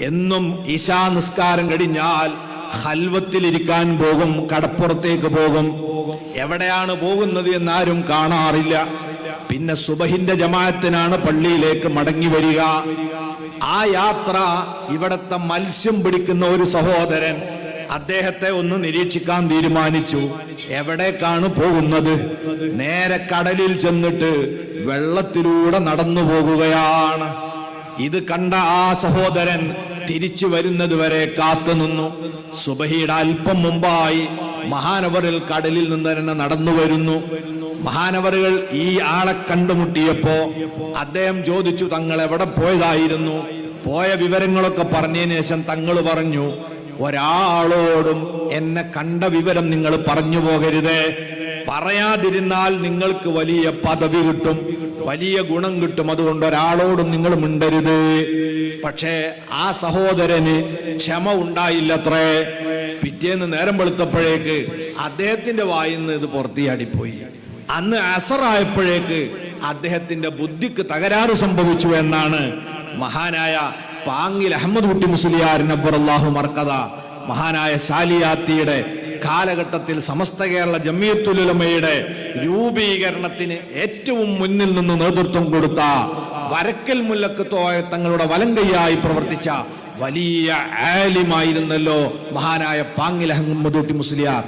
എന്നും ഇശാ നിസ്കാരം കഴിഞ്ഞാൽ ഖൽവത്തിലിരിക്കാൻ പോകും, കടപ്പുറത്തേക്ക് പോകും. എവിടെയാണ് പോകുന്നത് എന്നാരും കാണാറില്ല. പിന്നെ സുബഹിന്റെ ജമാഅത്തിനാണ് പള്ളിയിലേക്ക് മടങ്ങി വരിക. ആ യാത്ര ഇവിടത്തെ മത്സ്യം പിടിക്കുന്ന ഒരു സഹോദരൻ അദ്ദേഹത്തെ ഒന്ന് നിരീക്ഷിക്കാൻ തീരുമാനിച്ചു. എവിടേക്കാണ് പോകുന്നത്? നേരെ കടലിൽ ചെന്നിട്ട് വെള്ളത്തിലൂടെ നടന്നു പോകുകയാണ്. ഇത് കണ്ട ആ സഹോദരൻ തിരിച്ചു വരുന്നത് വരെ കാത്തുനിന്നു. സുബഹിയുടെ അല്പം മുമ്പായി മഹാനവറിൽ കടലിൽ നിന്ന് തന്നെ നടന്നു വരുന്നു. മഹാനവറുകൾ ഈ ആളെ കണ്ടുമുട്ടിയപ്പോ അദ്ദേഹം ചോദിച്ചു, തങ്ങൾ എവിടെ പോയതായിരുന്നു? പോയ വിവരങ്ങളൊക്കെ പറഞ്ഞതിന് ശേഷം തങ്ങൾ പറഞ്ഞു, ഒരാളോടും എന്നെ കണ്ട വിവരം നിങ്ങൾ പറഞ്ഞു പോകരുതേ. പറയാതിരുന്നാൽ നിങ്ങൾക്ക് വലിയ പദവി കിട്ടും, വലിയ ഗുണം കിട്ടും. അതുകൊണ്ട് ഒരാളോടും നിങ്ങൾ മിണ്ടരുത്. പക്ഷേ ആ സഹോദരന് ക്ഷമ ഉണ്ടായില്ലത്രേ. പിറ്റേന്ന് നേരം വെളുത്തപ്പോഴേക്ക് അദ്ദേഹത്തിന്റെ വായിന്ന് ഇത് പുറത്തിയാടിപ്പോയി. അന്ന് അസറായപ്പോഴേക്ക് അദ്ദേഹത്തിന്റെ ബുദ്ധിക്ക് തകരാറ് സംഭവിച്ചു എന്നാണ് മഹാനായ പാങ്ങിൽ അഹമ്മദ് കുട്ടി മുസ്ലിയാരിനെ അല്ലാഹു മർക്കദ, മഹാനായ സാലിയാത്തിയുടെ കാലഘട്ടത്തിൽ സമസ്ത കേരള ജമിയത്തുൽ ഉലമയുടെ രൂപീകരണത്തിന് ഏറ്റവും മുന്നിൽ നിന്ന് നേതൃത്വം കൊടുത്ത വരക്കൽ മുല്ലക്കത്തോയ തങ്ങളുടെ വലങ്കയ്യായി പ്രവർത്തിച്ച വലിയ ആലിമായിരുന്നല്ലോ മഹാനായ പാങ്ങിൽ അഹമ്മദ് കുട്ടി മുസ്ലിയാർ.